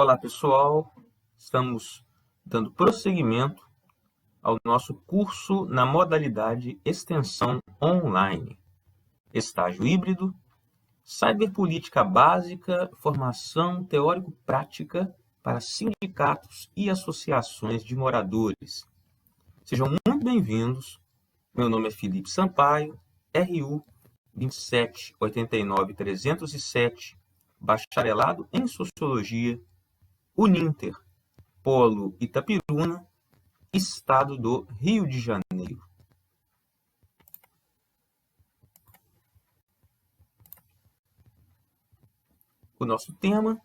Olá, pessoal. Estamos dando prosseguimento ao nosso curso na modalidade Extensão Online, Estágio Híbrido, Cyberpolítica Básica, Formação Teórico-Prática para Sindicatos e Associações de Moradores. Sejam muito bem-vindos. Meu nome é Felipe Sampaio, RU 2789307, bacharelado em Sociologia, Uninter, Polo Itapiruna, Estado do Rio de Janeiro. O nosso tema,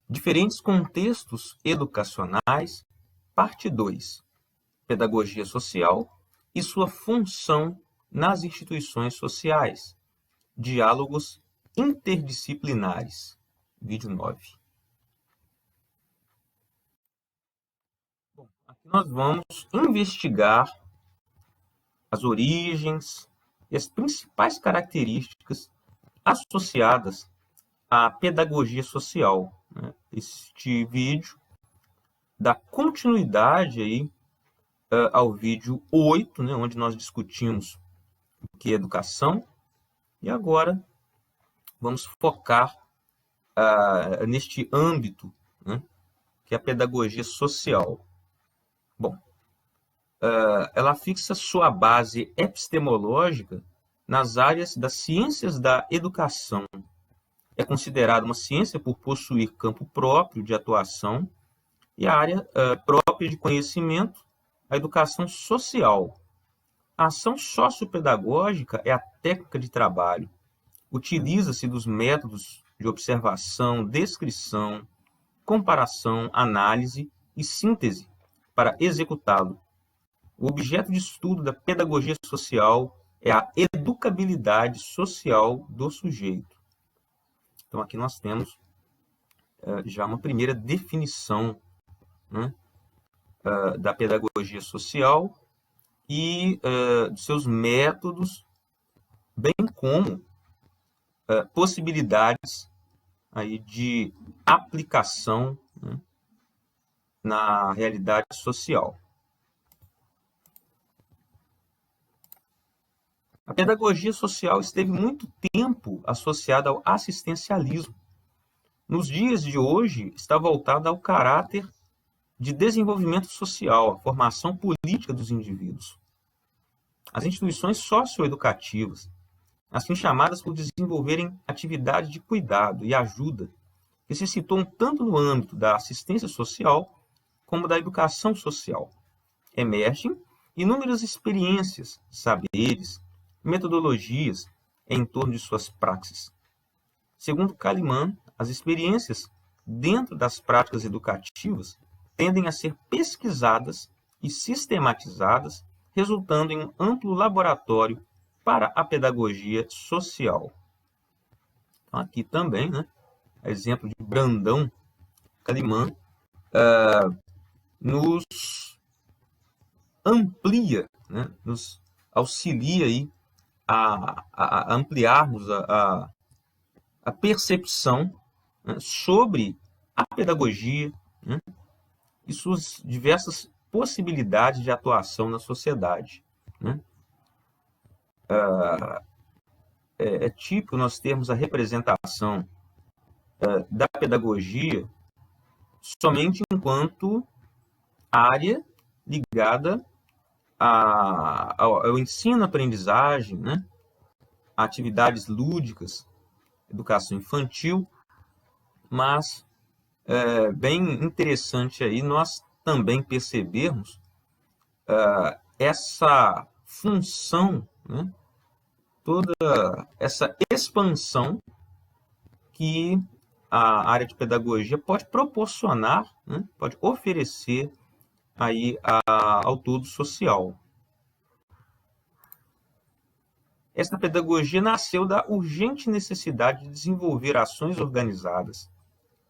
diferentes contextos educacionais, parte 2, pedagogia social e sua função nas instituições sociais, diálogos interdisciplinares, vídeo 9. Bom, aqui nós vamos investigar as origens e as principais características associadas à pedagogia social. Este vídeo dá continuidade aí, ao vídeo 8, onde nós discutimos o que é educação, e agora vamos focar neste âmbito, que é a pedagogia social. Bom, ela fixa sua base epistemológica nas áreas das ciências da educação. É considerada uma ciência por possuir campo próprio de atuação e a área própria de conhecimento, a educação social. A ação sociopedagógica é a técnica de trabalho. Utiliza-se dos métodos de observação, descrição, comparação, análise e síntese para executá-lo. O objeto de estudo da pedagogia social é a educabilidade social do sujeito. Então, aqui nós temos já uma primeira definição, da pedagogia social e dos seus métodos, bem como possibilidades aí de aplicação, na realidade social. A pedagogia social esteve muito tempo associada ao assistencialismo. Nos dias de hoje, está voltada ao caráter de desenvolvimento social, a formação política dos indivíduos. As instituições socioeducativas, assim chamadas por desenvolverem atividades de cuidado e ajuda, que se situam tanto no âmbito da assistência social como da educação social. Emergem inúmeras experiências, saberes, metodologias em torno de suas praxes. Segundo Kalimann, as experiências dentro das práticas educativas tendem a ser pesquisadas e sistematizadas, resultando em um amplo laboratório para a pedagogia social. Então, aqui também, exemplo de Brandão Kalimann, nos amplia, nos auxilia aí a ampliarmos a percepção sobre a pedagogia, e suas diversas possibilidades de atuação na sociedade. É típico nós termos a representação da pedagogia somente enquanto área ligada ao ensino-aprendizagem, a atividades lúdicas, educação infantil, mas é bem interessante aí nós também percebermos essa função, toda essa expansão que a área de pedagogia pode proporcionar, pode oferecer aí ao todo social. Esta pedagogia nasceu da urgente necessidade de desenvolver ações organizadas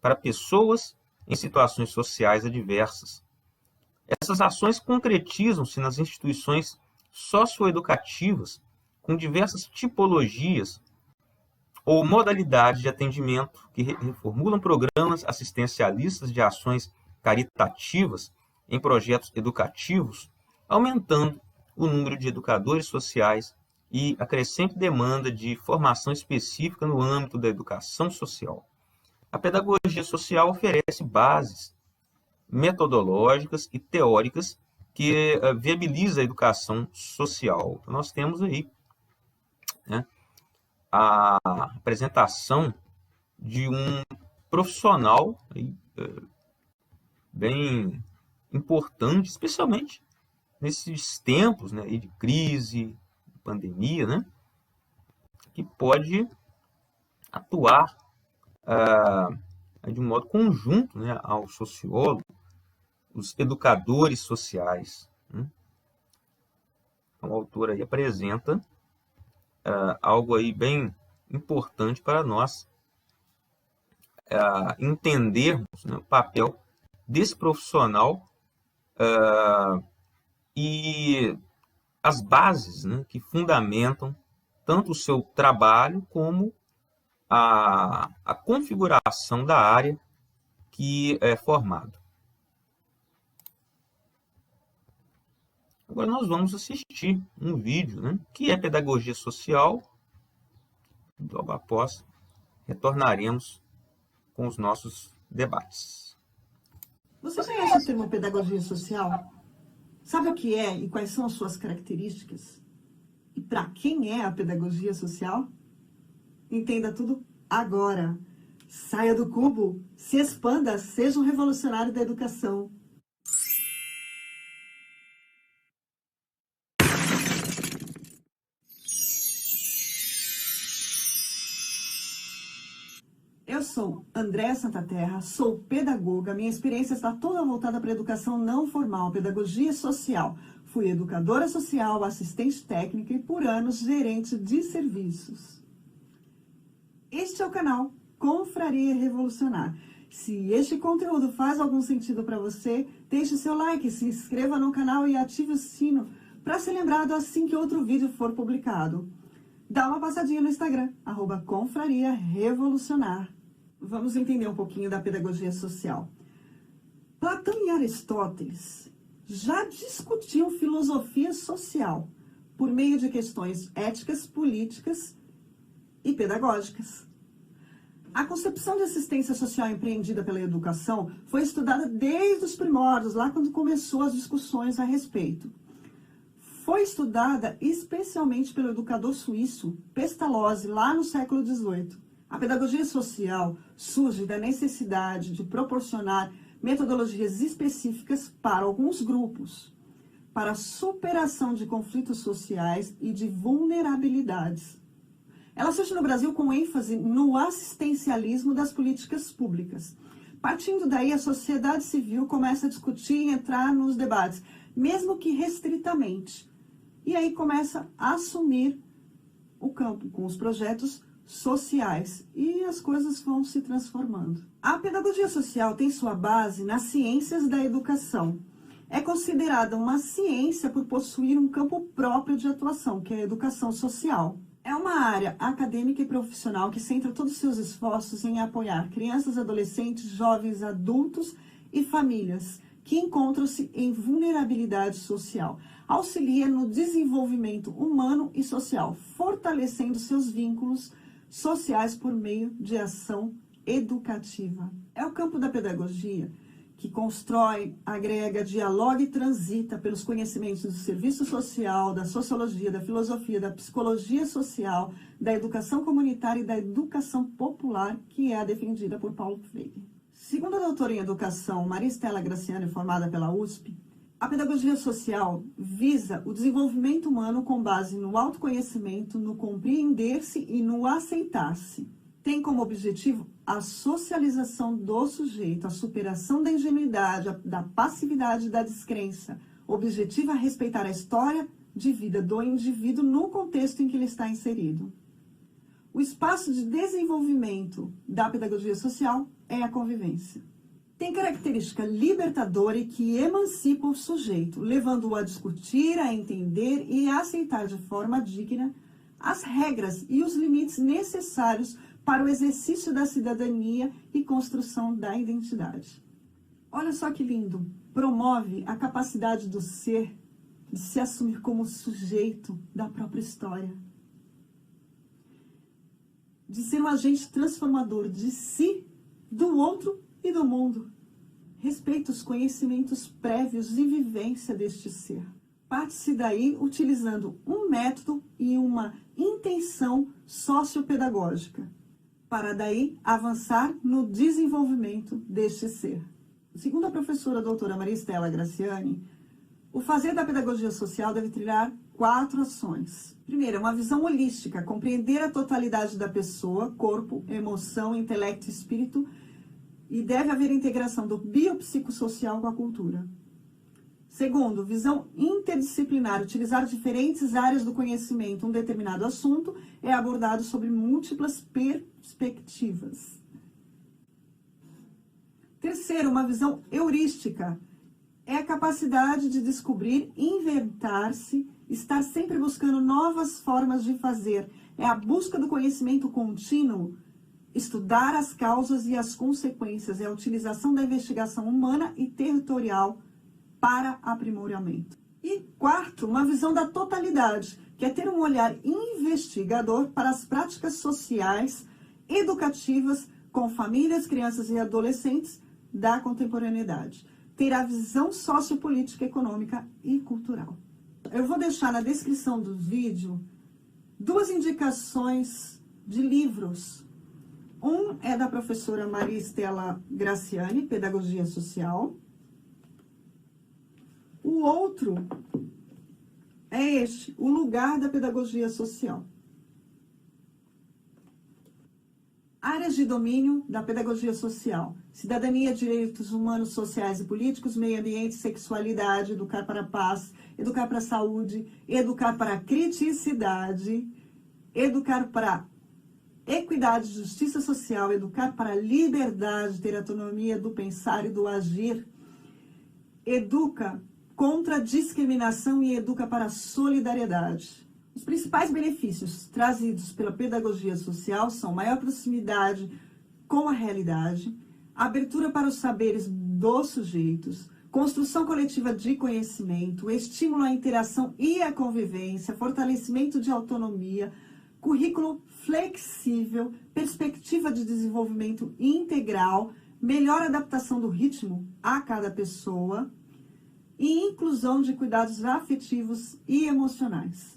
para pessoas em situações sociais adversas. Essas ações concretizam-se nas instituições socioeducativas com diversas tipologias ou modalidades de atendimento que reformulam programas assistencialistas de ações caritativas em projetos educativos, aumentando o número de educadores sociais e a crescente demanda de formação específica no âmbito da educação social. A pedagogia social oferece bases metodológicas e teóricas que viabiliza a educação social. Então, nós temos aí, né, a apresentação de um profissional bem importante, especialmente nesses tempos, né, de crise, de pandemia, né, que pode atuar de um modo conjunto, né, ao sociólogo, os educadores sociais. Né? Então, o autor aí apresenta algo aí bem importante para nós entendermos, né, o papel desse profissional e as bases, né, que fundamentam tanto o seu trabalho como a configuração da área que é formado. Agora nós vamos assistir um vídeo, né, que é pedagogia social. Logo após, retornaremos com os nossos debates. Você conhece o termo pedagogia social? Sabe o que é e quais são as suas características? E para quem é a pedagogia social? Entenda tudo agora. Saia do cubo, se expanda, seja um revolucionário da educação. Eu sou Andréa Santaterra, sou pedagoga, minha experiência está toda voltada para a educação não formal, pedagogia social. Fui educadora social, assistente técnica e por anos gerente de serviços. Este é o canal Confraria Revolucionar. Se este conteúdo faz algum sentido para você, deixe seu like, se inscreva no canal e ative o sino para ser lembrado assim que outro vídeo for publicado. Dá uma passadinha no Instagram, @Confraria Revolucionar. Vamos entender um pouquinho da pedagogia social. Platão e Aristóteles já discutiam filosofia social por meio de questões éticas, políticas e pedagógicas. A concepção de assistência social empreendida pela educação foi estudada desde os primórdios, lá quando começou as discussões a respeito. Foi estudada especialmente pelo educador suíço Pestalozzi, lá no século XVIII. A pedagogia social surge da necessidade de proporcionar metodologias específicas para alguns grupos, para a superação de conflitos sociais e de vulnerabilidades. Ela surge no Brasil com ênfase no assistencialismo das políticas públicas. Partindo daí, a sociedade civil começa a discutir e entrar nos debates, mesmo que restritamente. E aí começa a assumir o campo com os projetos sociais e as coisas vão se transformando. A pedagogia social tem sua base nas ciências da educação. É considerada uma ciência por possuir um campo próprio de atuação, que é a educação social. É uma área acadêmica e profissional que centra todos os seus esforços em apoiar crianças, adolescentes, jovens, adultos e famílias que encontram-se em vulnerabilidade social. Auxilia no desenvolvimento humano e social, fortalecendo seus vínculos sociais por meio de ação educativa. É o campo da pedagogia que constrói, agrega, dialoga e transita pelos conhecimentos do serviço social, da sociologia, da filosofia, da psicologia social, da educação comunitária e da educação popular, que é a defendida por Paulo Freire. Segundo a doutora em educação Maria Estela Graciani, formada pela USP, a pedagogia social visa o desenvolvimento humano com base no autoconhecimento, no compreender-se e no aceitar-se. Tem como objetivo a socialização do sujeito, a superação da ingenuidade, da passividade e da descrença. Objetiva a respeitar a história de vida do indivíduo no contexto em que ele está inserido. O espaço de desenvolvimento da pedagogia social é a convivência. Tem característica libertadora e que emancipa o sujeito, levando-o a discutir, a entender e a aceitar de forma digna as regras e os limites necessários para o exercício da cidadania e construção da identidade. Olha só que lindo! Promove a capacidade do ser de se assumir como sujeito da própria história, de ser um agente transformador de si, do outro e do mundo. Respeita os conhecimentos prévios e vivência deste ser. Parte-se daí utilizando um método e uma intenção sociopedagógica, para daí avançar no desenvolvimento deste ser. Segundo a professora doutora Maria Estela Graciani, o fazer da pedagogia social deve trilhar 4 ações. Primeiro, uma visão holística, compreender a totalidade da pessoa, corpo, emoção, intelecto e espírito, e deve haver integração do biopsicossocial com a cultura. Segundo, visão interdisciplinar, utilizar diferentes áreas do conhecimento. Um determinado assunto é abordado sobre múltiplas perspectivas. Terceiro, uma visão heurística. É a capacidade de descobrir, inventar-se, estar sempre buscando novas formas de fazer. É a busca do conhecimento contínuo, estudar as causas e as consequências. É a utilização da investigação humana e territorial para aprimoramento. E quarto, uma visão da totalidade, que é ter um olhar investigador para as práticas sociais, educativas, com famílias, crianças e adolescentes da contemporaneidade. Ter a visão sociopolítica, econômica e cultural. Eu vou deixar na descrição do vídeo 2 indicações de livros. Um é da professora Maria Estela Graciani, Pedagogia Social. O outro é este, O Lugar da Pedagogia Social. Áreas de domínio da pedagogia social: cidadania, direitos humanos, sociais e políticos, meio ambiente, sexualidade, educar para a paz, educar para a saúde, educar para a criticidade, educar para a equidade, justiça social, educar para a liberdade, ter autonomia do pensar e do agir, educa contra a discriminação e educa para a solidariedade. Os principais benefícios trazidos pela pedagogia social são maior proximidade com a realidade, abertura para os saberes dos sujeitos, construção coletiva de conhecimento, estímulo à interação e à convivência, fortalecimento de autonomia, currículo flexível, perspectiva de desenvolvimento integral, melhor adaptação do ritmo a cada pessoa e inclusão de cuidados afetivos e emocionais.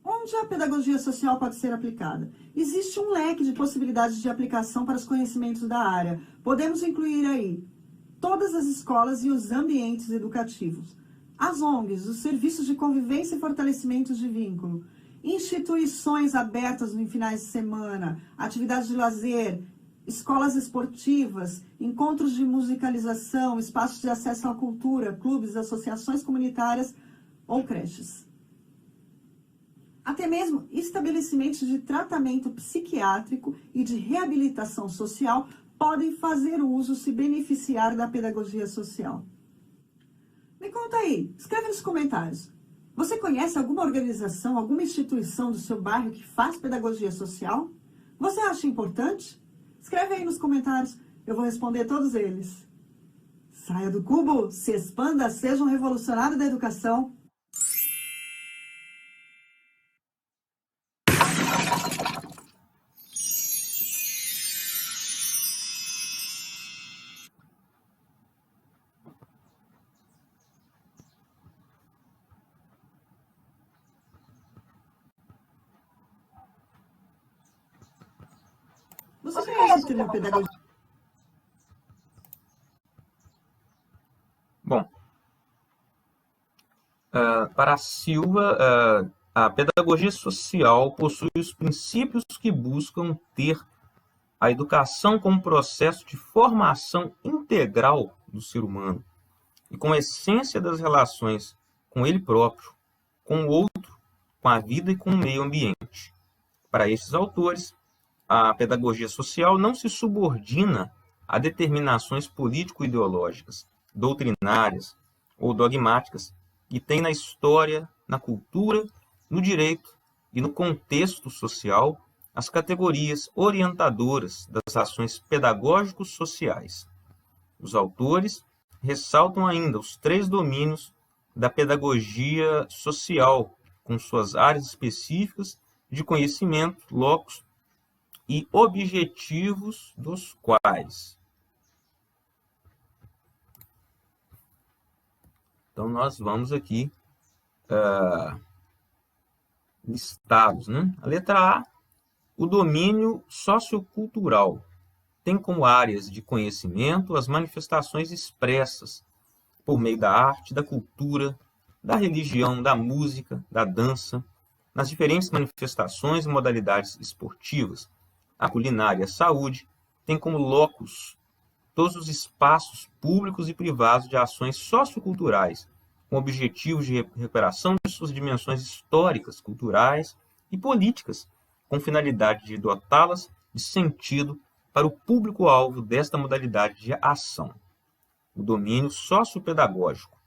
Onde a pedagogia social pode ser aplicada? Existe um leque de possibilidades de aplicação para os conhecimentos da área. Podemos incluir aí todas as escolas e os ambientes educativos, as ONGs, os serviços de convivência e fortalecimento de vínculo, instituições abertas em finais de semana, atividades de lazer, escolas esportivas, encontros de musicalização, espaços de acesso à cultura, clubes, associações comunitárias ou creches. Até mesmo estabelecimentos de tratamento psiquiátrico e de reabilitação social podem fazer uso, se beneficiar da pedagogia social. Me conta aí, escreve nos comentários. Você conhece alguma organização, alguma instituição do seu bairro que faz pedagogia social? Você acha importante? Escreve aí nos comentários, eu vou responder todos eles. Saia do cubo, se expanda, seja um revolucionário da educação. Você conhece o termo pedagogia? Bom, para a Silva, a pedagogia social possui os princípios que buscam ter a educação como processo de formação integral do ser humano e com a essência das relações com ele próprio, com o outro, com a vida e com o meio ambiente. Para estes autores, a pedagogia social não se subordina a determinações político-ideológicas, doutrinárias ou dogmáticas que tem na história, na cultura, no direito e no contexto social as categorias orientadoras das ações pedagógicos sociais. Os autores ressaltam ainda os 3 domínios da pedagogia social, com suas áreas específicas de conhecimento, locus e objetivos dos quais. Então, nós vamos aqui listados, né? A letra A, o domínio sociocultural. Tem como áreas de conhecimento as manifestações expressas por meio da arte, da cultura, da religião, da música, da dança, nas diferentes manifestações e modalidades esportivas. A culinária e a saúde tem como locus todos os espaços públicos e privados de ações socioculturais, com objetivos de recuperação de suas dimensões históricas, culturais e políticas, com finalidade de dotá-las de sentido para o público-alvo desta modalidade de ação. O domínio sociopedagógico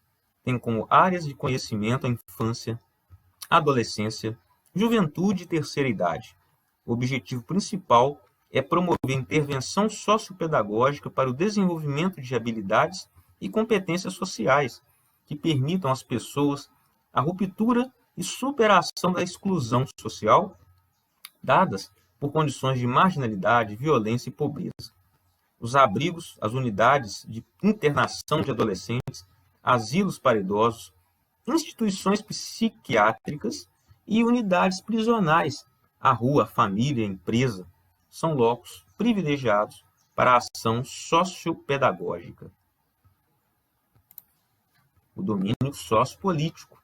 tem como áreas de conhecimento a infância, adolescência, juventude e terceira idade. O objetivo principal é promover intervenção sociopedagógica para o desenvolvimento de habilidades e competências sociais que permitam às pessoas a ruptura e superação da exclusão social dadas por condições de marginalidade, violência e pobreza. Os abrigos, as unidades de internação de adolescentes, asilos para idosos, instituições psiquiátricas e unidades prisionais, a rua, a família, a empresa, são locos privilegiados para a ação sociopedagógica. O domínio sociopolítico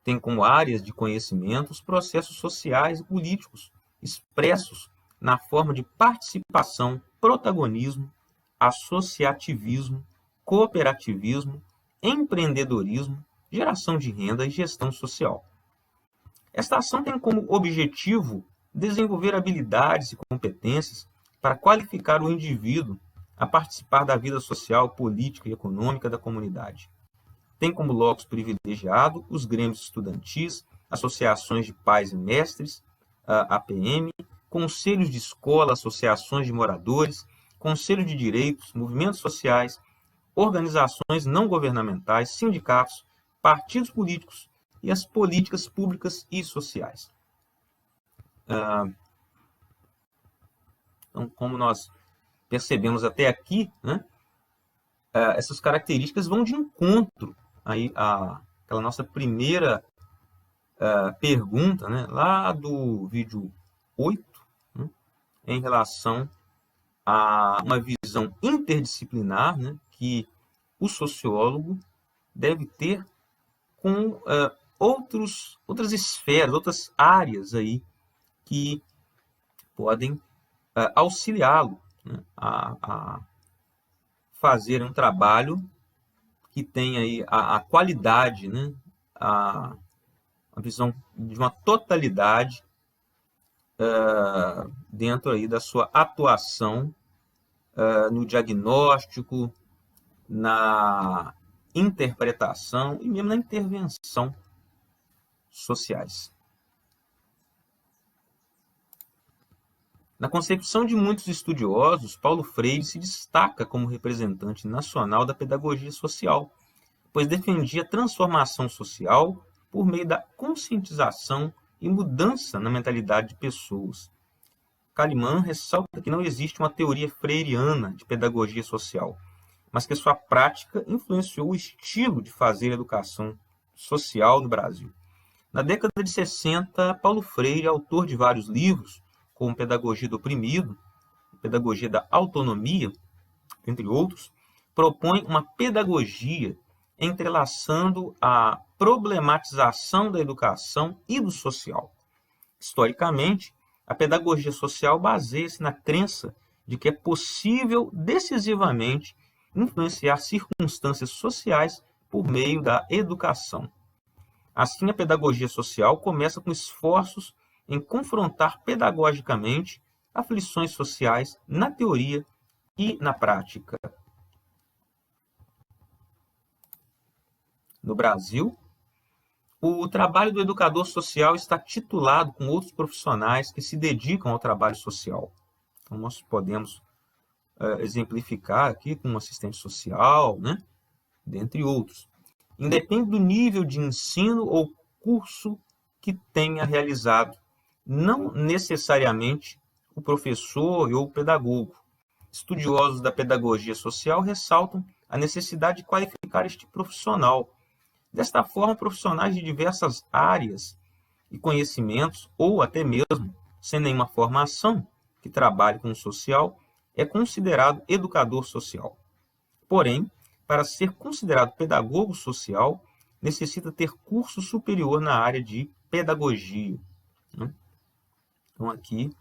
tem como áreas de conhecimento os processos sociais e políticos expressos na forma de participação, protagonismo, associativismo, cooperativismo, empreendedorismo, geração de renda e gestão social. Esta ação tem como objetivo desenvolver habilidades e competências para qualificar o indivíduo a participar da vida social, política e econômica da comunidade. Tem como locus privilegiado os grêmios estudantis, associações de pais e mestres, APM, conselhos de escola, associações de moradores, conselhos de direitos, movimentos sociais, organizações não governamentais, sindicatos, partidos políticos e as políticas públicas e sociais. Então, como nós percebemos até aqui, né, essas características vão de encontro aí àquela nossa primeira pergunta, né, lá do vídeo 8, né, em relação a uma visão interdisciplinar, né, que o sociólogo deve ter com outras esferas, outras áreas aí que podem auxiliá-lo, né, a fazer um trabalho que tenha aí a qualidade, né, a visão de uma totalidade dentro aí da sua atuação no diagnóstico, na interpretação e mesmo na intervenção sociais. Na concepção de muitos estudiosos, Paulo Freire se destaca como representante nacional da pedagogia social, pois defendia a transformação social por meio da conscientização e mudança na mentalidade de pessoas. Kalimann ressalta que não existe uma teoria freiriana de pedagogia social, mas que sua prática influenciou o estilo de fazer educação social no Brasil. Na década de 60, Paulo Freire, autor de vários livros, como Pedagogia do Oprimido, Pedagogia da Autonomia, entre outros, propõe uma pedagogia entrelaçando a problematização da educação e do social. Historicamente, a pedagogia social baseia-se na crença de que é possível decisivamente influenciar circunstâncias sociais por meio da educação. Assim, a pedagogia social começa com esforços em confrontar pedagogicamente aflições sociais na teoria e na prática. No Brasil, O trabalho do educador social está titulado com outros profissionais que se dedicam ao trabalho social. Então, nós podemos exemplificar aqui com um assistente social, né? Dentre outros. Independe do nível de ensino ou curso que tenha realizado, não necessariamente o professor ou o pedagogo. Estudiosos da pedagogia social ressaltam a necessidade de qualificar este profissional. Desta forma, profissionais de diversas áreas e conhecimentos, ou até mesmo sem nenhuma formação, que trabalhe com o social, é considerado educador social. Porém, para ser considerado pedagogo social, necessita ter curso superior na área de pedagogia. Né? Então, aqui,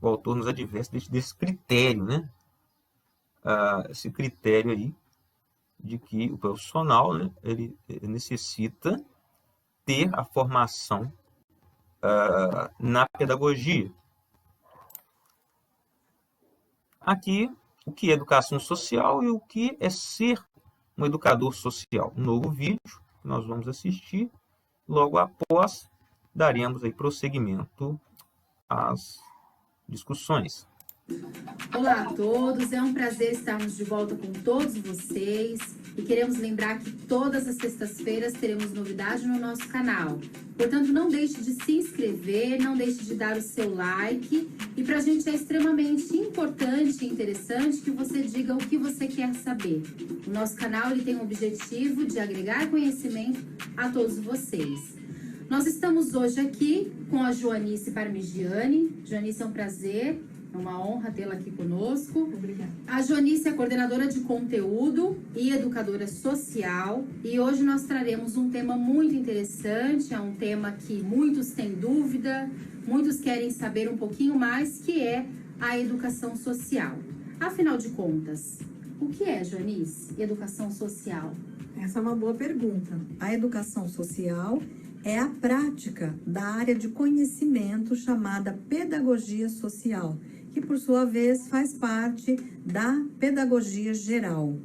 o autor nos adverte desse critério, né? Esse critério aí de que o profissional, né, ele necessita ter a formação na pedagogia. Aqui, o que é educação social e o que é ser um educador social. Um novo vídeo que nós vamos assistir. Logo após, daremos aí prosseguimento às discussões. Olá a todos, é um prazer estarmos de volta com todos vocês e queremos lembrar que todas as sextas-feiras teremos novidade no nosso canal. Portanto, não deixe de se inscrever, não deixe de dar o seu like e pra gente é extremamente importante e interessante que você diga o que você quer saber. O nosso canal ele tem o objetivo de agregar conhecimento a todos vocês. Nós estamos hoje aqui com a Joanice Parmigiani. Joanice, é um prazer. É uma honra tê-la aqui conosco. Obrigada. A Joanice é coordenadora de conteúdo e educadora social. E hoje nós traremos um tema muito interessante. É um tema que muitos têm dúvida, muitos querem saber um pouquinho mais, que é a educação social. Afinal de contas, o que é, Joanice, educação social? Essa é uma boa pergunta. A educação social é a prática da área de conhecimento chamada pedagogia social, que por sua vez faz parte da pedagogia geral.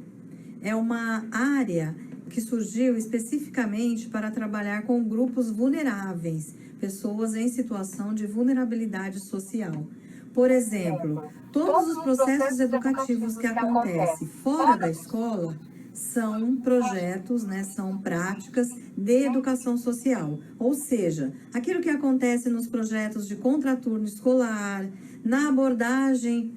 É uma área que surgiu especificamente para trabalhar com grupos vulneráveis, pessoas em situação de vulnerabilidade social. Por exemplo, todos os processos educativos que acontecem fora da escola são projetos, né, são práticas de educação social. Ou seja, aquilo que acontece nos projetos de contraturno escolar, na abordagem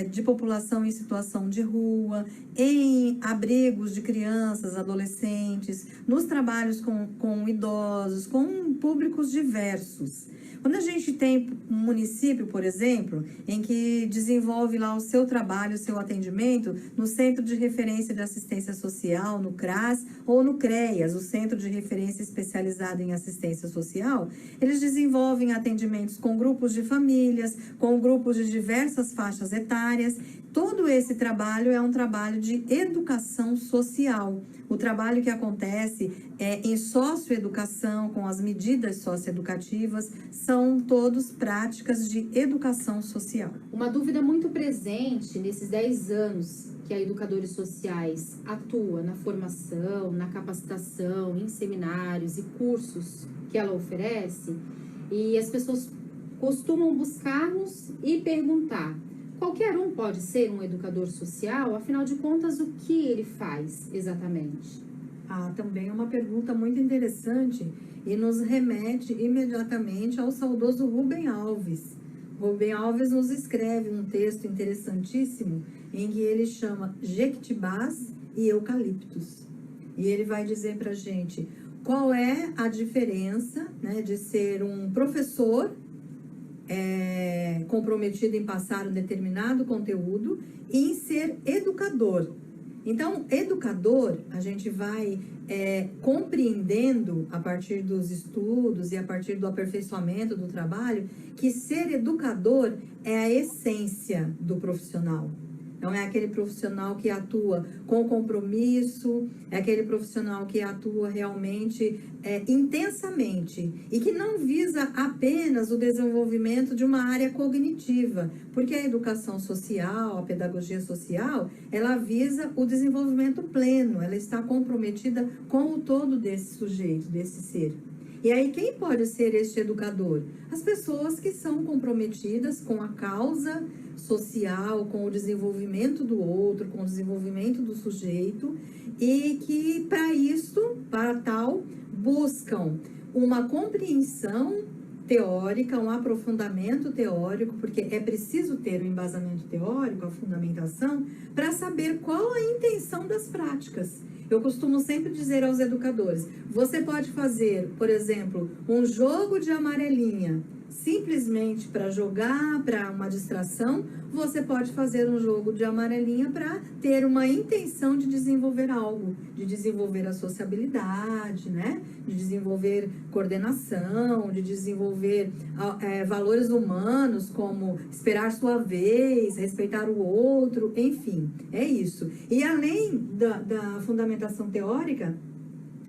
de população em situação de rua, em abrigos de crianças, adolescentes, nos trabalhos com idosos, com públicos diversos. Quando a gente tem um município, por exemplo, em que desenvolve lá o seu trabalho, o seu atendimento no Centro de Referência de Assistência Social, no CRAS ou no CREAS, o Centro de Referência Especializado em Assistência Social, eles desenvolvem atendimentos com grupos de famílias, com grupos de diversas faixas etárias. Todo esse trabalho é um trabalho de educação social. O trabalho que acontece em socioeducação, com as medidas socioeducativas, são todos práticas de educação social. Uma dúvida muito presente nesses 10 anos que a Educadores Sociais atua na formação, na capacitação, em seminários e cursos que ela oferece, e as pessoas costumam buscar-nos e perguntar: qualquer um pode ser um educador social? Afinal de contas, o que ele faz exatamente? Também é uma pergunta muito interessante e nos remete imediatamente ao saudoso Rubem Alves. Rubem Alves nos escreve um texto interessantíssimo em que ele chama Jequitibás e Eucaliptos. E ele vai dizer para a gente qual é a diferença, né, de ser um professor comprometido em passar um determinado conteúdo e em ser educador. Então, educador, a gente vai compreendendo a partir dos estudos e a partir do aperfeiçoamento do trabalho, que ser educador é a essência do profissional. Então, é aquele profissional que atua com compromisso, é aquele profissional que atua realmente intensamente e que não visa apenas o desenvolvimento de uma área cognitiva, porque a educação social, a pedagogia social, ela visa o desenvolvimento pleno, ela está comprometida com o todo desse sujeito, desse ser. E aí, quem pode ser este educador? As pessoas que são comprometidas com a causa social, com o desenvolvimento do outro, com o desenvolvimento do sujeito, e que, para isso, para tal, buscam uma compreensão teórica, um aprofundamento teórico, porque é preciso ter um embasamento teórico, a fundamentação, para saber qual a intenção das práticas. Eu costumo sempre dizer aos educadores, você pode fazer, por exemplo, um jogo de amarelinha, simplesmente para jogar, para uma distração, você pode fazer um jogo de amarelinha para ter uma intenção de desenvolver algo, de desenvolver a sociabilidade, né? De desenvolver coordenação, de desenvolver valores humanos, como esperar sua vez, respeitar o outro, enfim, é isso. E além da fundamentação teórica,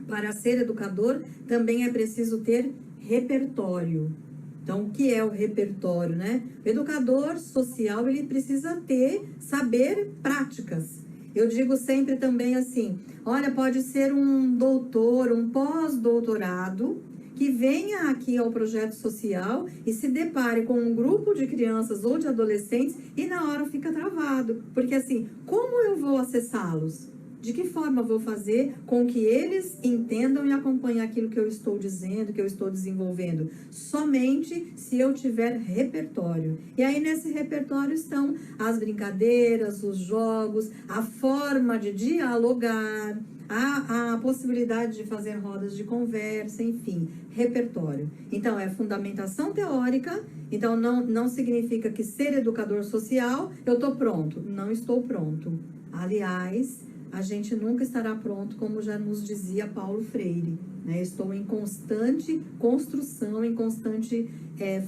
para ser educador, também é preciso ter repertório. Então, o que é o repertório, né? O educador social, ele precisa saber práticas. Eu digo sempre também assim, olha, pode ser um doutor, um pós-doutorado, que venha aqui ao projeto social e se depare com um grupo de crianças ou de adolescentes e na hora fica travado. Porque assim, como eu vou acessá-los? De que forma vou fazer com que eles entendam e acompanhem aquilo que eu estou dizendo, que eu estou desenvolvendo? Somente se eu tiver repertório. E aí nesse repertório estão as brincadeiras, os jogos, a forma de dialogar, a possibilidade de fazer rodas de conversa, enfim, repertório. Então, é fundamentação teórica, então não significa que ser educador social, eu estou pronto. Não estou pronto. Aliás, a gente nunca estará pronto, como já nos dizia Paulo Freire, né? Estou em constante construção, em constante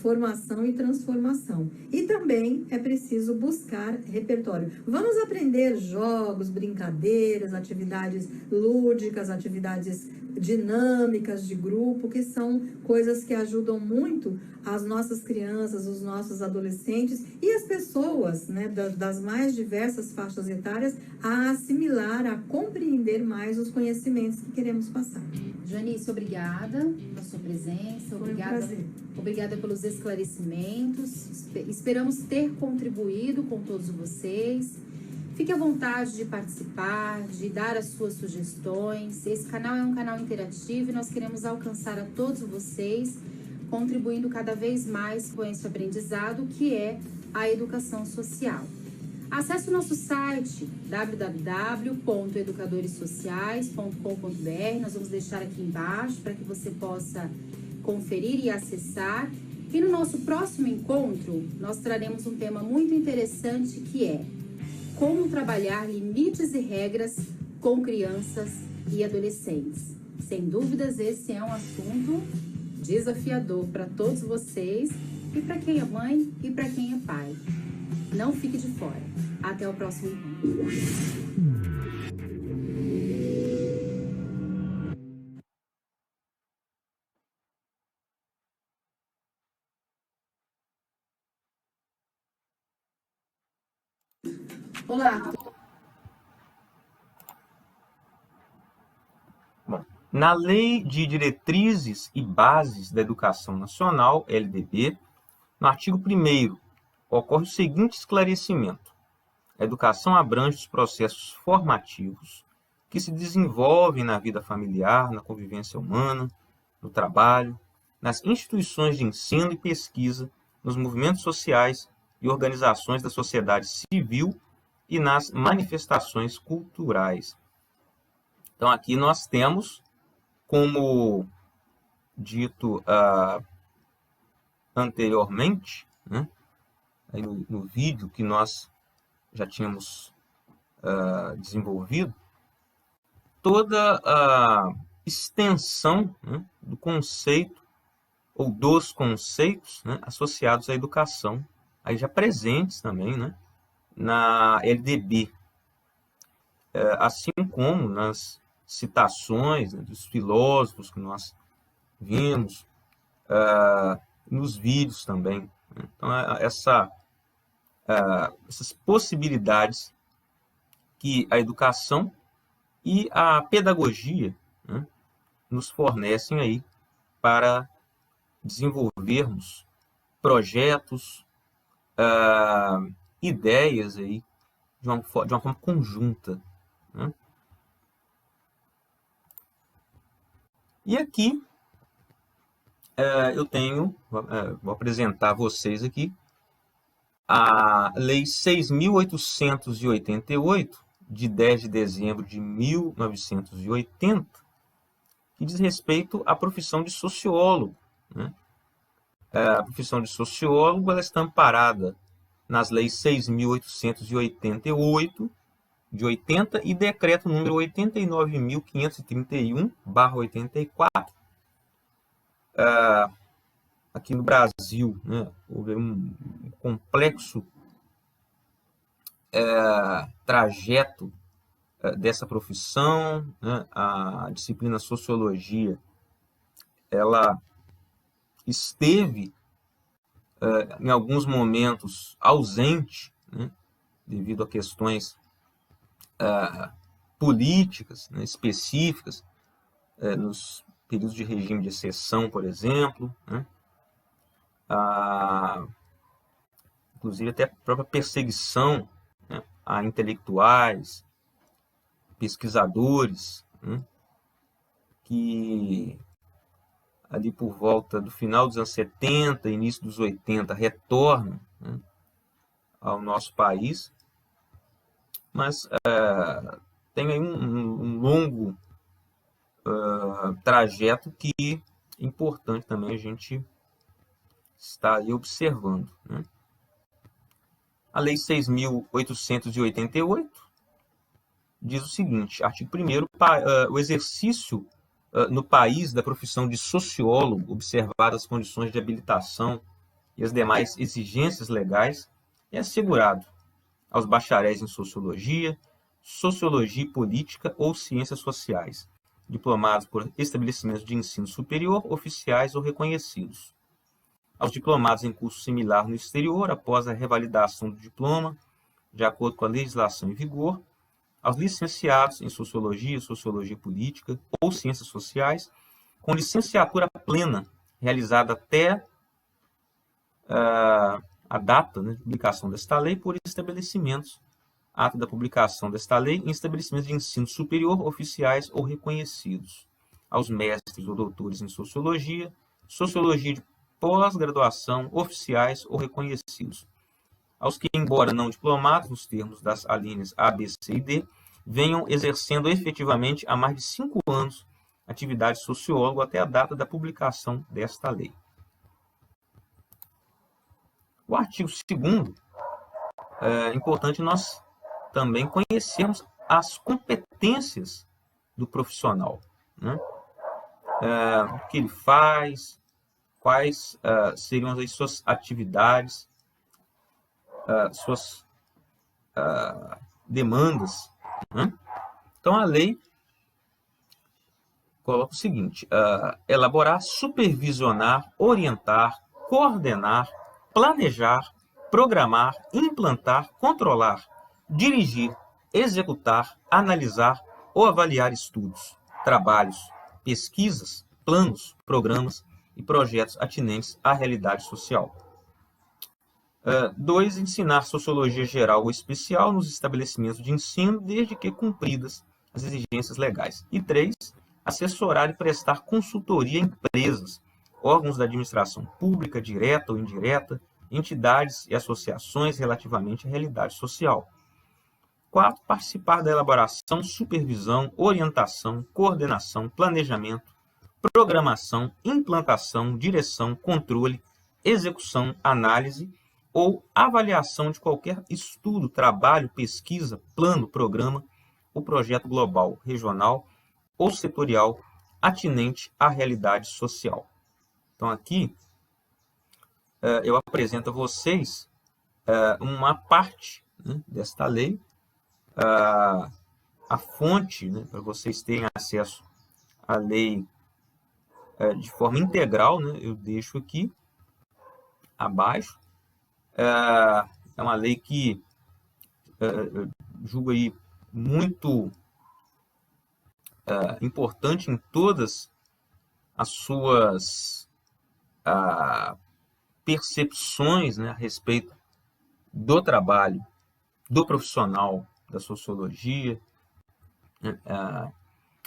formação e transformação. E também é preciso buscar repertório. Vamos aprender jogos, brincadeiras, atividades lúdicas, atividades dinâmicas de grupo, que são coisas que ajudam muito as nossas crianças, os nossos adolescentes e as pessoas, né, das mais diversas faixas etárias a assimilar, a compreender mais os conhecimentos que queremos passar. Janice, obrigada pela sua presença, obrigada pelos esclarecimentos, esperamos ter contribuído com todos vocês. Fique à vontade de participar, de dar as suas sugestões. Esse canal é um canal interativo e nós queremos alcançar a todos vocês, contribuindo cada vez mais com esse aprendizado que é a educação social. Acesse o nosso site www.educadoressociais.com.br. Nós vamos deixar aqui embaixo para que você possa conferir e acessar. E no nosso próximo encontro, nós traremos um tema muito interessante que é como trabalhar limites e regras com crianças e adolescentes. Sem dúvidas, esse é um assunto desafiador para todos vocês e para quem é mãe e para quem é pai. Não fique de fora. Até o próximo encontro. Olá. Bom, na Lei de Diretrizes e Bases da Educação Nacional, LDB, no artigo 1º, ocorre o seguinte esclarecimento. A educação abrange os processos formativos que se desenvolvem na vida familiar, na convivência humana, no trabalho, nas instituições de ensino e pesquisa, nos movimentos sociais e organizações da sociedade civil e nas manifestações culturais. Então, aqui nós temos, como dito anteriormente, né, aí no vídeo que nós já tínhamos desenvolvido, toda a extensão, né, do conceito ou dos conceitos, né, associados à educação, aí já presentes também, né, na LDB, assim como nas citações, né, dos filósofos que nós vimos, nos vídeos também. Então, essas possibilidades que a educação e a pedagogia, né, nos fornecem aí para desenvolvermos projetos, ideias aí de uma forma conjunta, né? E aqui eu vou apresentar a vocês aqui a Lei 6.888, de 10 de dezembro de 1980, que diz respeito à profissão de sociólogo, né? A profissão de sociólogo ela está amparada nas leis 6.888 de 80 e decreto número 89.531/84. Aqui no Brasil, né, houve um complexo trajeto dessa profissão, né? A disciplina sociologia ela esteve em alguns momentos ausente, né, devido a questões políticas, né, específicas, nos períodos de regime de exceção, por exemplo, né? Inclusive até a própria perseguição, né, a intelectuais, pesquisadores, né, que ali por volta do final dos anos 70, início dos 80, retornam, né, ao nosso país, mas tem aí um longo trajeto que é importante também a gente estar aí observando, né? A Lei 6.888 diz o seguinte, artigo 1º, o exercício no país da profissão de sociólogo, observadas as condições de habilitação e as demais exigências legais, é assegurado aos bacharéis em sociologia, sociologia política ou ciências sociais, diplomados por estabelecimentos de ensino superior, oficiais ou reconhecidos. Aos diplomados em curso similar no exterior, após a revalidação do diploma, de acordo com a legislação em vigor, aos licenciados em sociologia, sociologia política ou ciências sociais, com licenciatura plena, realizada até a data, né, de publicação desta lei, por estabelecimentos, ato da publicação desta lei, em estabelecimentos de ensino superior, oficiais ou reconhecidos. Aos mestres ou doutores em sociologia, sociologia de pós-graduação, oficiais ou reconhecidos. Aos que, embora não diplomados nos termos das alíneas A, B, C e D, venham exercendo efetivamente há mais de 5 anos atividade de sociólogo até a data da publicação desta lei. O artigo 2º, é importante nós também conhecermos as competências do profissional, né? O que ele faz, quais seriam as suas atividades, suas demandas, né? Então, a lei coloca o seguinte, elaborar, supervisionar, orientar, coordenar, planejar, programar, implantar, controlar, dirigir, executar, analisar ou avaliar estudos, trabalhos, pesquisas, planos, programas e projetos atinentes à realidade social. 2. Ensinar sociologia geral ou especial nos estabelecimentos de ensino, desde que cumpridas as exigências legais. E 3. Assessorar e prestar consultoria a empresas, órgãos da administração pública, direta ou indireta, entidades e associações relativamente à realidade social. 4. Participar da elaboração, supervisão, orientação, coordenação, planejamento, programação, implantação, direção, controle, execução, análise ou avaliação de qualquer estudo, trabalho, pesquisa, plano, programa ou projeto global, regional ou setorial atinente à realidade social. Então, aqui eu apresento a vocês uma parte né, desta lei. A fonte, né, para vocês terem acesso à lei de forma integral, né, eu deixo aqui abaixo. É uma lei que eu julgo aí muito importante em todas as suas percepções, né, a respeito do trabalho do profissional da sociologia.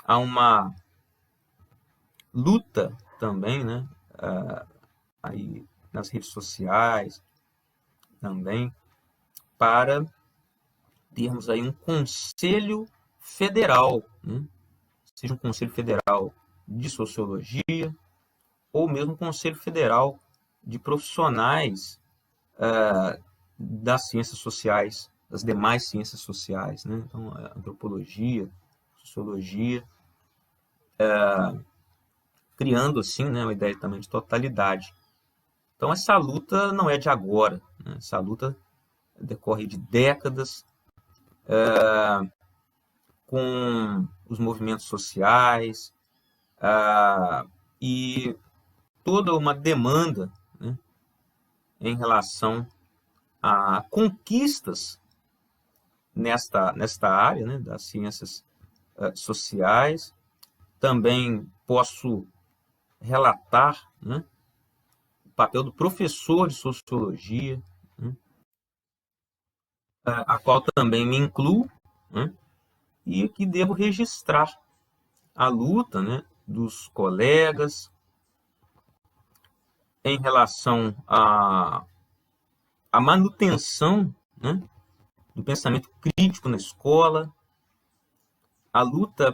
Há uma luta também, né, aí nas redes sociais também, para termos aí um conselho federal, né, seja um conselho federal de sociologia ou mesmo um conselho federal de profissionais das ciências sociais, das demais ciências sociais, né? Então, antropologia, sociologia, criando assim, né, uma ideia também de totalidade. Então, essa luta não é de agora, né? Essa luta decorre de décadas, com os movimentos sociais e toda uma demanda, né, em relação a conquistas nesta área, né, das ciências sociais. Também posso relatar, né, o papel do professor de sociologia, né, a qual também me incluo, né, e que devo registrar a luta, né, dos colegas em relação à manutenção, né, do pensamento crítico na escola, a luta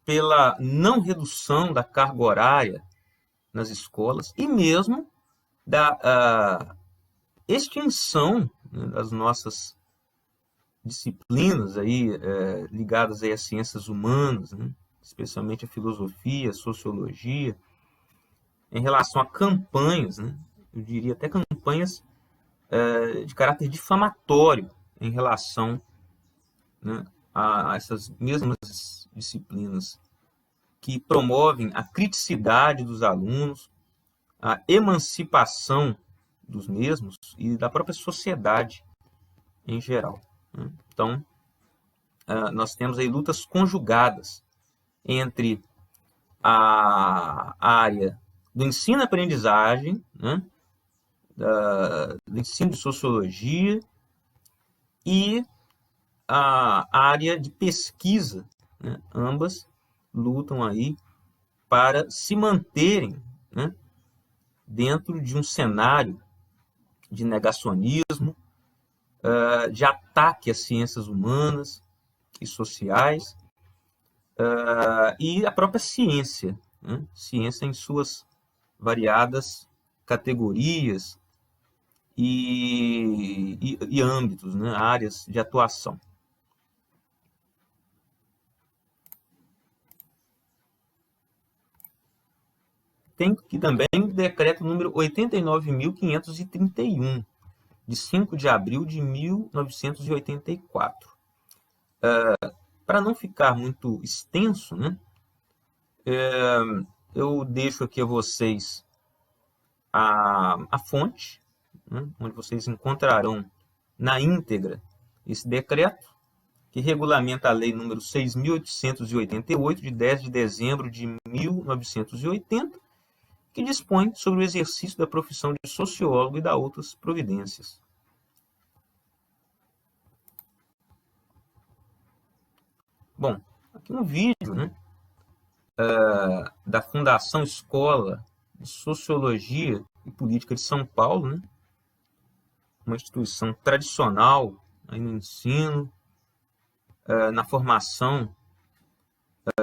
pela não redução da carga horária nas escolas e mesmo da extinção, né, das nossas disciplinas aí, ligadas aí às ciências humanas, né, especialmente a filosofia, a sociologia, em relação a campanhas, né, eu diria até campanhas de caráter difamatório em relação, né, a essas mesmas disciplinas que promovem a criticidade dos alunos, a emancipação dos mesmos e da própria sociedade em geral, né? Então, nós temos aí lutas conjugadas entre a área do ensino-aprendizagem, né, do ensino de sociologia e a área de pesquisa, né? Ambas lutam aí para se manterem, né, dentro de um cenário de negacionismo, de ataque às ciências humanas e sociais, e a própria ciência, né? Ciência em suas variadas categorias e âmbitos, né? Áreas de atuação. Tem aqui também o decreto número 89.531, de 5 de abril de 1984. Para não ficar muito extenso, né, eu deixo aqui a vocês a fonte, né, onde vocês encontrarão na íntegra esse decreto, que regulamenta a lei número 6.888, de 10 de dezembro de 1980, que dispõe sobre o exercício da profissão de sociólogo e da outras providências. Bom, aqui um vídeo, né, da Fundação Escola de Sociologia e Política de São Paulo, né, uma instituição tradicional aí no ensino, na formação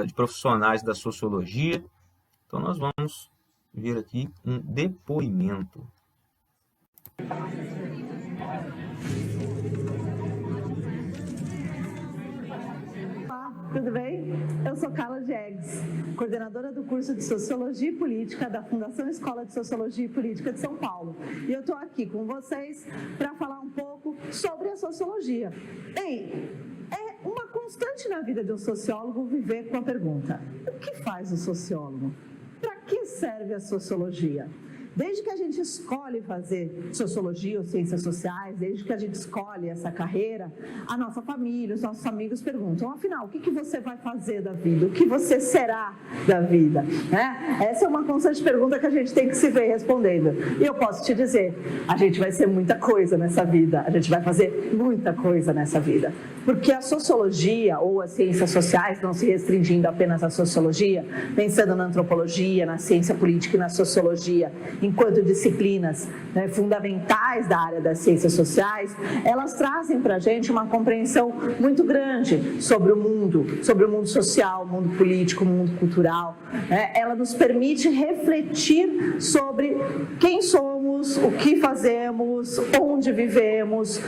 de profissionais da sociologia. Então, nós vamos ver aqui um depoimento. tudo bem? Eu sou Carla Diegues, coordenadora do curso de Sociologia e Política da Fundação Escola de Sociologia e Política de São Paulo. E eu estou aqui com vocês para falar um pouco sobre a sociologia. É uma constante na vida de um sociólogo viver com a pergunta: o que faz o sociólogo? Para que serve a sociologia? Desde que a gente escolhe fazer sociologia ou ciências sociais, desde que a gente escolhe essa carreira, a nossa família, os nossos amigos perguntam: afinal, o que você vai fazer da vida? O que você será da vida? Essa é uma constante pergunta que a gente tem que se ver respondendo. E eu posso te dizer, a gente vai ser muita coisa nessa vida, a gente vai fazer muita coisa nessa vida. Porque a sociologia ou as ciências sociais, não se restringindo apenas à sociologia, pensando na antropologia, na ciência política e na sociologia, enquanto disciplinas fundamentais da área das ciências sociais, elas trazem para a gente uma compreensão muito grande sobre o mundo social, o mundo político, o mundo cultural. Ela nos permite refletir sobre quem somos, o que fazemos, onde vivemos,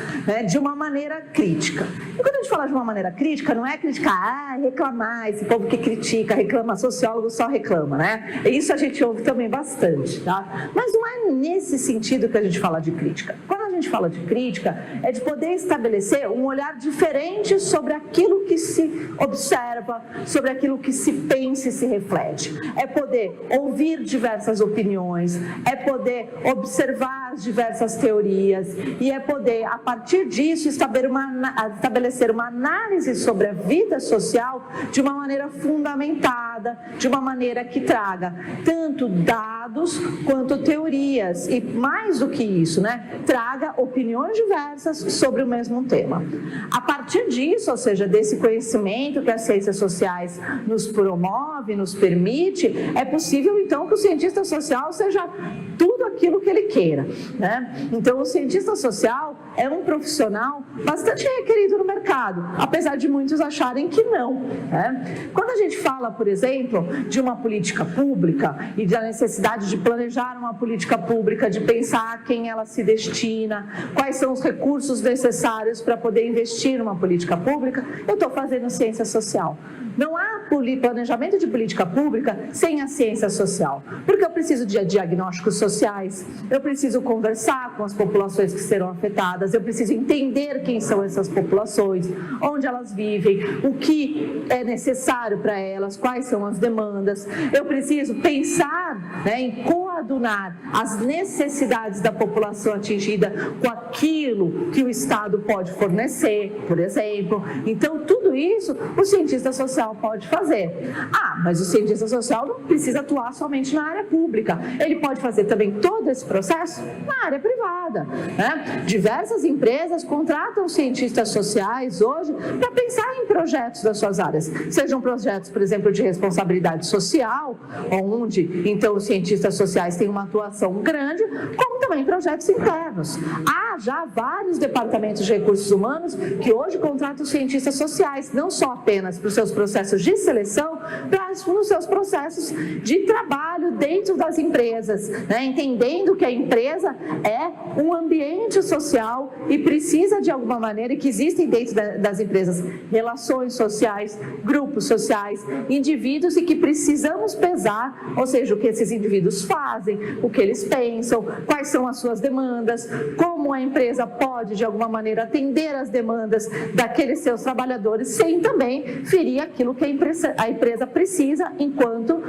de uma maneira crítica. E quando a gente fala de uma maneira crítica, não é criticar, reclamar, esse povo que critica, reclama, sociólogo só reclama, Isso a gente ouve também bastante, tá? Mas não é nesse sentido que a gente fala de crítica. Quando a gente fala de crítica, é de poder estabelecer um olhar diferente sobre aquilo que se observa, sobre aquilo que se pensa e se reflete. É poder ouvir diversas opiniões, é poder observar as diversas teorias e é poder, a partir disso, estabelecer uma análise sobre a vida social de uma maneira fundamentada, de uma maneira que traga tanto dados quanto teorias e, mais do que isso, traga opiniões diversas sobre o mesmo tema. A partir disso, ou seja, desse conhecimento que as ciências sociais nos promove, nos permite, é possível então que o cientista social seja tudo aquilo que ele queira, Então, o cientista social é um profissional bastante requerido no mercado, apesar de muitos acharem que não, Quando a gente fala, por exemplo, de uma política pública e da necessidade de planejar uma política pública, de pensar a quem ela se destina, quais são os recursos necessários para poder investir numa política pública, eu estou fazendo ciência social. Não há planejamento de política pública sem a ciência social, porque eu preciso de diagnósticos sociais, eu preciso conversar com as populações que serão afetadas, eu preciso entender quem são essas populações, onde elas vivem, o que é necessário para elas, quais são as demandas, eu preciso pensar em coadunar as necessidades da população atingida com aquilo que o Estado pode fornecer, por exemplo. Então, tudo isso o cientista social pode fazer. Mas o cientista social não precisa atuar somente na área pública. Ele pode fazer também todo esse processo na área privada. Diversas empresas contratam cientistas sociais hoje para pensar em projetos das suas áreas. Sejam projetos, por exemplo, de responsabilidade social, onde então os cientistas sociais têm uma atuação grande, como também projetos internos. Há já vários departamentos de recursos humanos que hoje contratam cientistas sociais, não só apenas para os seus processos de seleção, mas nos seus processos de trabalho dentro das empresas, entendendo que a empresa é um ambiente social e precisa de alguma maneira, que existem dentro das empresas relações sociais, grupos sociais, indivíduos e que precisamos pesar, ou seja, o que esses indivíduos fazem, o que eles pensam, quais são as suas demandas, como a empresa pode de alguma maneira atender as demandas daqueles seus trabalhadores sem também ferir aquilo que a empresa precisa enquanto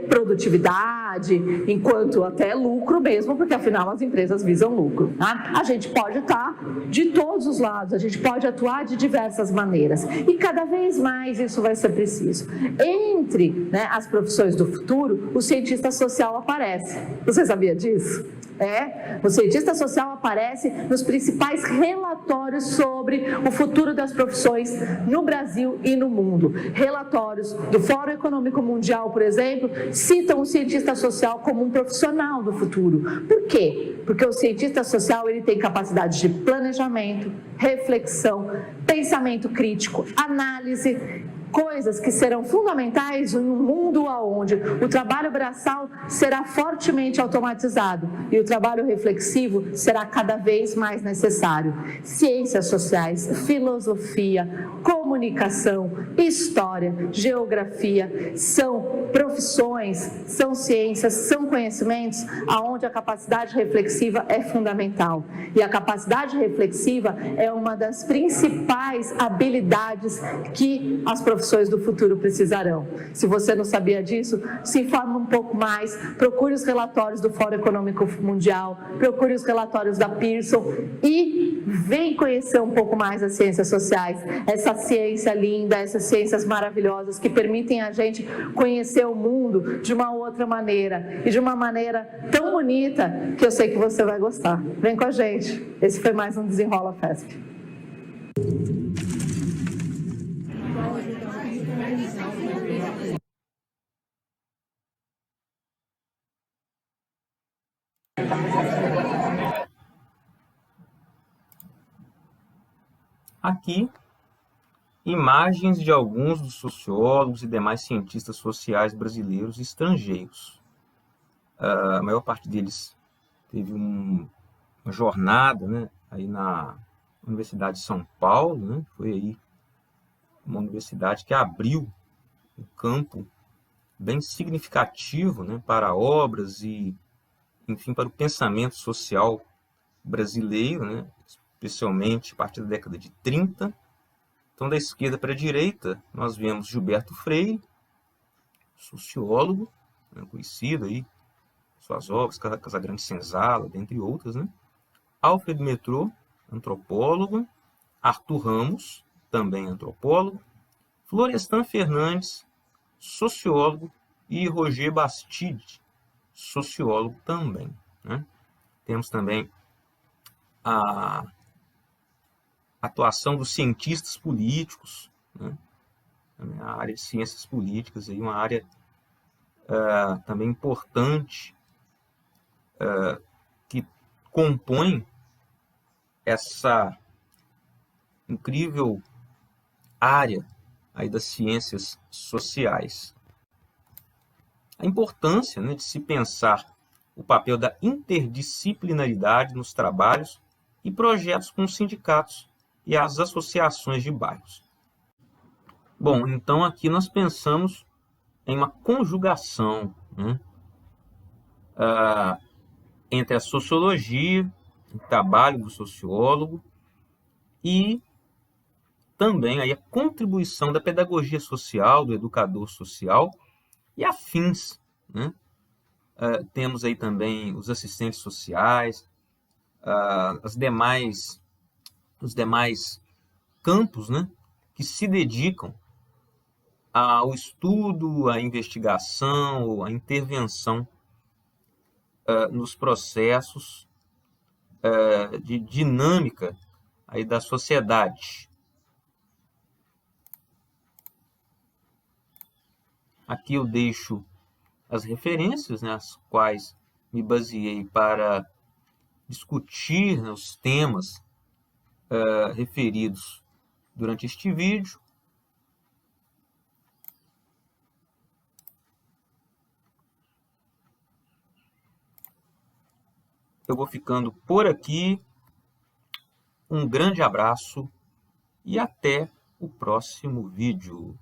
produtividade, enquanto até lucro mesmo, porque afinal as empresas visam lucro. A gente pode estar de todos os lados, a gente pode atuar de diversas maneiras e cada vez mais isso vai ser preciso. Entre as profissões do futuro, o cientista social aparece. Você sabia disso? O cientista social aparece nos principais relatórios sobre o futuro das profissões no Brasil e no mundo. Relatórios do Fórum Econômico Mundial, por exemplo, citam o cientista social como um profissional do futuro. Por quê? Porque o cientista social ele tem capacidade de planejamento, reflexão, pensamento crítico, análise, coisas que serão fundamentais em um mundo onde o trabalho braçal será fortemente automatizado e o trabalho reflexivo será cada vez mais necessário. Ciências sociais, filosofia, comunicação, história, geografia, são profissões, são ciências, são conhecimentos aonde a capacidade reflexiva é fundamental. E a capacidade reflexiva é uma das principais habilidades que as profissões do futuro precisarão. Se você não sabia disso, se informe um pouco mais, procure os relatórios do Fórum Econômico Mundial, procure os relatórios da Pearson e vem conhecer um pouco mais as ciências sociais, essa ciência linda, essas ciências maravilhosas que permitem a gente conhecer o mundo de uma outra maneira e de uma maneira tão bonita que eu sei que você vai gostar. Vem com a gente. Esse foi mais um Desenrola FESP. Aqui, imagens de alguns dos sociólogos e demais cientistas sociais brasileiros e estrangeiros. A maior parte deles teve uma jornada, né, aí na Universidade de São Paulo, né, foi aí uma universidade que abriu um campo bem significativo, né, para obras e, enfim, para o pensamento social brasileiro, né, especialmente a partir da década de 30. Então, da esquerda para a direita, nós vemos Gilberto Freire, sociólogo, né, conhecido aí, suas obras, Casagrande Senzala, dentre outras, né? Alfred Metrô, antropólogo, Arthur Ramos, também antropólogo, Florestan Fernandes, sociólogo, e Roger Bastide, sociólogo também, né? Temos também a atuação dos cientistas políticos, né? A área de ciências políticas, aí, uma área também importante que compõe essa incrível área aí das ciências sociais. A importância, né, de se pensar o papel da interdisciplinaridade nos trabalhos e projetos com os sindicatos e as associações de bairros. Bom, então aqui nós pensamos em uma conjugação, né, entre a sociologia, o trabalho do sociólogo, e também aí a contribuição da pedagogia social, do educador social e afins, né? Temos aí também os assistentes sociais, os demais campos, né, que se dedicam ao estudo, à investigação, à intervenção nos processos de dinâmica aí da sociedade. Aqui eu deixo as referências, né, as quais me baseei para discutir, né, os temas referidos durante este vídeo. Eu vou ficando por aqui. Um grande abraço e até o próximo vídeo.